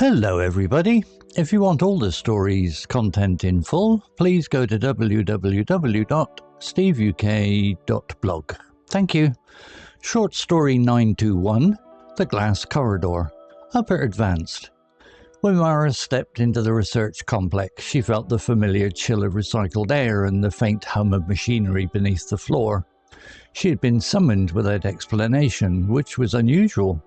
Hello everybody. If you want all the story's content in full, please go to www.steveuk.blog. Thank you. Short story 921, The Glass Corridor. UpA Advanced. When Mara stepped into the research complex, she felt the familiar chill of recycled air and the faint hum of machinery beneath the floor. She had been summoned without explanation, which was unusual.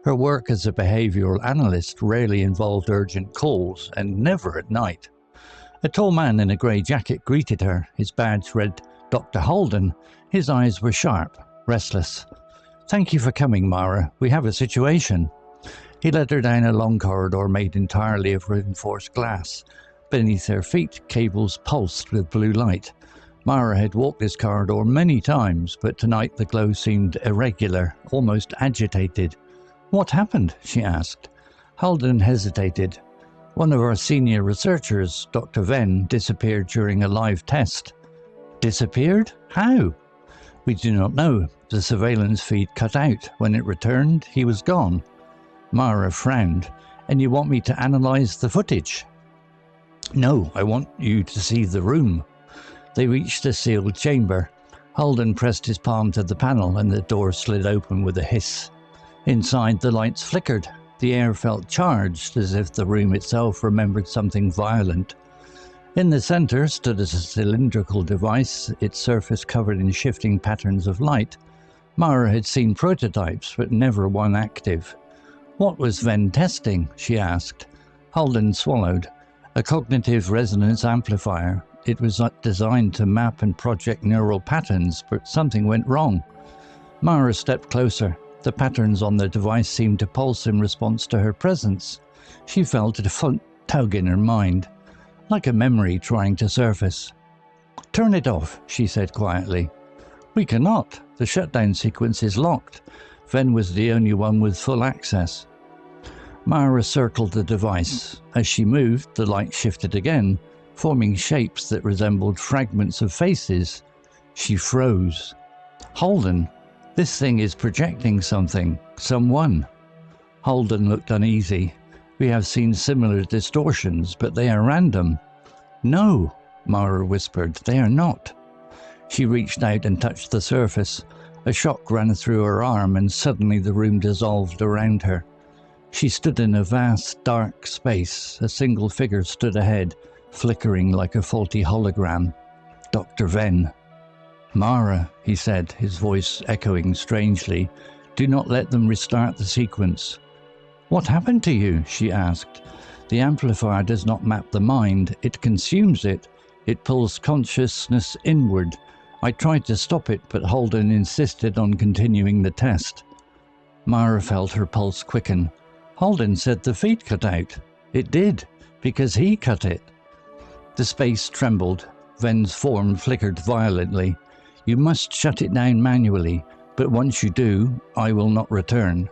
Her work as a behavioural analyst rarely involved urgent calls, and never at night. A tall man in a grey jacket greeted her. His badge read Dr. Halden. His eyes were sharp, restless. "Thank you for coming, Mara. We have a situation." He led her down a long corridor made entirely of reinforced glass. Beneath her feet, cables pulsed with blue light. Mara had walked this corridor many times, but tonight the glow seemed irregular, almost agitated. "What happened?" she asked. Halden hesitated. "One of our senior researchers, Dr. Venn, disappeared during a live test." "Disappeared? How?" "We do not know. The surveillance feed cut out. When it returned, he was gone." Mara frowned. "And you want me to analyze the footage?" "No, I want you to see the room." They reached a sealed chamber. Halden pressed his palm to the panel and the door slid open with a hiss. Inside, the lights flickered. The air felt charged, as if the room itself remembered something violent. In the centre stood a cylindrical device, its surface covered in shifting patterns of light. Mara had seen prototypes, but never one active. "What was Venn testing?" she asked. Halden swallowed. "A cognitive resonance amplifier. It was designed to map and project neural patterns, but something went wrong." Mara stepped closer. The patterns on the device seemed to pulse in response to her presence. She felt a faint tug in her mind, like a memory trying to surface. "Turn it off," she said quietly. "We cannot. The shutdown sequence is locked. Venn was the only one with full access." Mara circled the device. As she moved, the light shifted again, forming shapes that resembled fragments of faces. She froze. "Halden, this thing is projecting something. Someone." Halden looked uneasy. "We have seen similar distortions, but they are random." "No," Mara whispered, "they are not." She reached out and touched the surface. A shock ran through her arm and suddenly the room dissolved around her. She stood in a vast, dark space. A single figure stood ahead, flickering like a faulty hologram. Dr. Venn. "Mara," he said, his voice echoing strangely, "do not let them restart the sequence." "What happened to you?" she asked. "The amplifier does not map the mind, it consumes it. It pulls consciousness inward. I tried to stop it, but Halden insisted on continuing the test." Mara felt her pulse quicken. "Halden said the feed cut out." "It did, because he cut it." The space trembled. Venn's form flickered violently. "You must shut it down manually, but once you do, I will not return."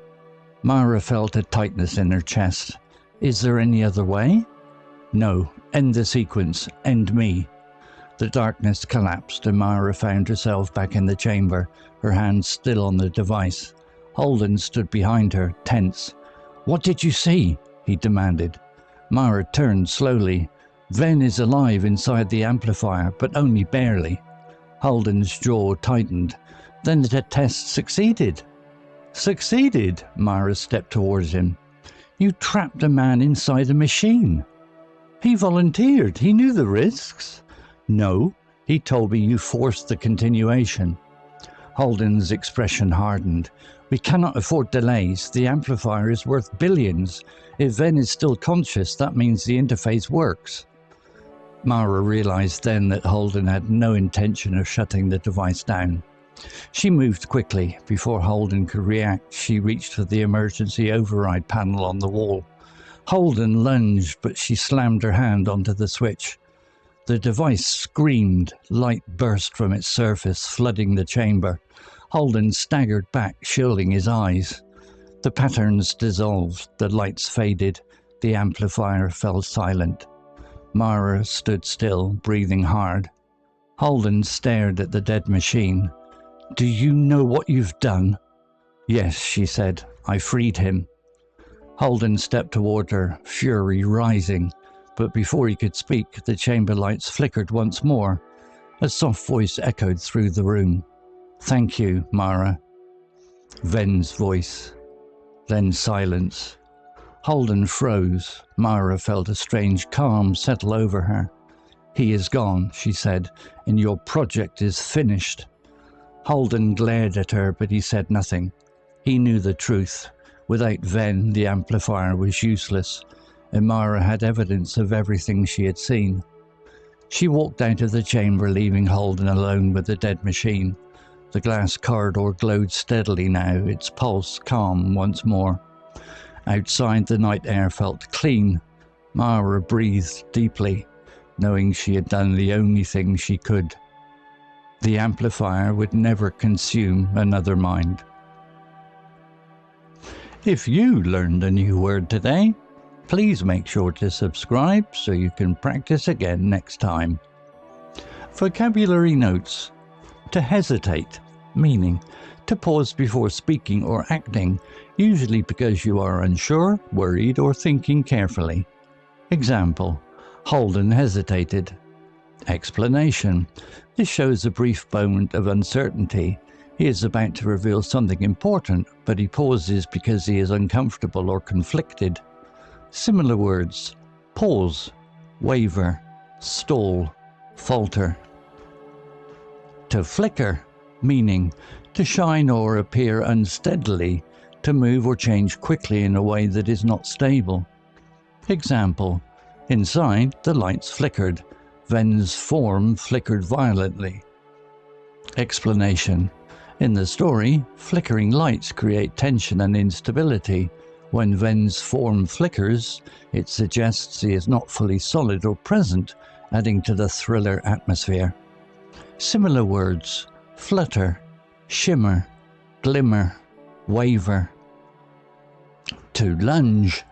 Mara felt a tightness in her chest. "Is there any other way?" "No. End the sequence. End me." The darkness collapsed and Mara found herself back in the chamber, her hands still on the device. Halden stood behind her, tense. "What did you see?" he demanded. Mara turned slowly. "Venn is alive inside the amplifier, but only barely." Halden's jaw tightened. "Then the test succeeded." "Succeeded?" Mara stepped towards him. "You trapped a man inside a machine." "He volunteered. He knew the risks." "No, he told me you forced the continuation." Halden's expression hardened. "We cannot afford delays. The amplifier is worth billions. If Venn is still conscious, that means the interface works." Mara realized then that Halden had no intention of shutting the device down. She moved quickly. Before Halden could react, she reached for the emergency override panel on the wall. Halden lunged, but she slammed her hand onto the switch. The device screamed. Light burst from its surface, flooding the chamber. Halden staggered back, shielding his eyes. The patterns dissolved. The lights faded. The amplifier fell silent. Mara stood still, breathing hard. Halden stared at the dead machine. "Do you know what you've done?" "Yes," she said. "I freed him." Halden stepped toward her, fury rising, but before he could speak, the chamber lights flickered once more. A soft voice echoed through the room. "Thank you, Mara." Venn's voice. Then silence. Halden froze. Mara felt a strange calm settle over her. "He is gone," she said, "and your project is finished." Halden glared at her, but he said nothing. He knew the truth. Without Venn, the amplifier was useless, and Mara had evidence of everything she had seen. She walked out of the chamber, leaving Halden alone with the dead machine. The glass corridor glowed steadily now, its pulse calm once more. Outside, the night air felt clean. Mara breathed deeply, knowing she had done the only thing she could. The amplifier would never consume another mind. If you learned a new word today, please make sure to subscribe so you can practice again next time. Vocabulary notes. To hesitate, meaning to pause before speaking or acting, usually because you are unsure, worried, or thinking carefully. Example: Halden hesitated. Explanation. This shows a brief moment of uncertainty. He is about to reveal something important, but he pauses because he is uncomfortable or conflicted. Similar words: pause, waver, stall, falter. To flicker, meaning to shine or appear unsteadily, to move or change quickly in a way that is not stable. Example: inside, the lights flickered. Venn's form flickered violently. Explanation. In the story, flickering lights create tension and instability. When Venn's form flickers, it suggests he is not fully solid or present, adding to the thriller atmosphere. Similar words: flutter, shimmer, glimmer, waver. To lunge,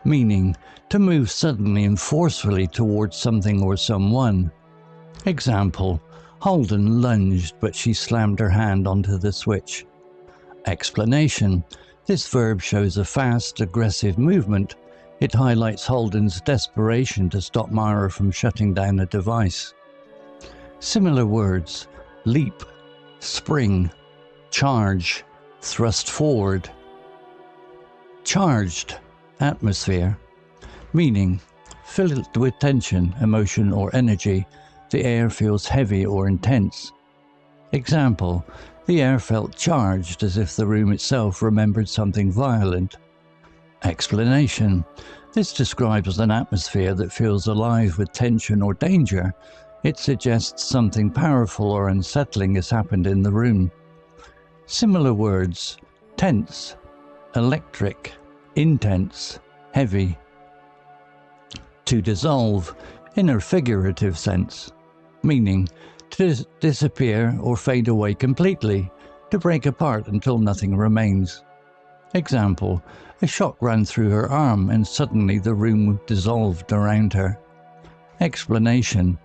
meaning to move suddenly and forcefully towards something or someone. Example: Halden lunged, but she slammed her hand onto the switch. Explanation. This verb shows a fast, aggressive movement. It highlights Halden's desperation to stop Mara from shutting down a device. Similar words: leap, spring, charge, thrust forward. Charged, atmosphere, meaning filled with tension, emotion, or energy. The air feels heavy or intense. Example: the air felt charged, as if the room itself remembered something violent. Explanation. This describes an atmosphere that feels alive with tension or danger. It suggests something powerful or unsettling has happened in the room. Similar words: tense, electric, intense, heavy. To dissolve, in a figurative sense, meaning to disappear or fade away completely, to break apart until nothing remains. Example: a shock ran through her arm and suddenly the room dissolved around her. Explanation.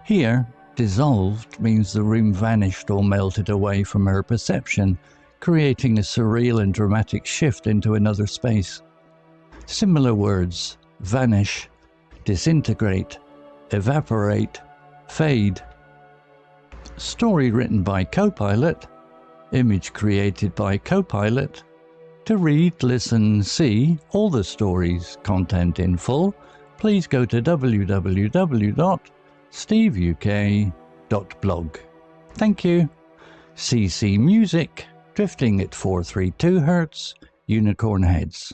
Here, dissolved means the room vanished or melted away from her perception, creating a surreal and dramatic shift into another space. Similar words: vanish, disintegrate, evaporate, fade. Story written by Copilot. Image created by Copilot. To read, listen, see all the stories, content in full, please go to www.steveuk.blog. Thank you. CC Music, drifting at 432 Hz, Unicorn Heads.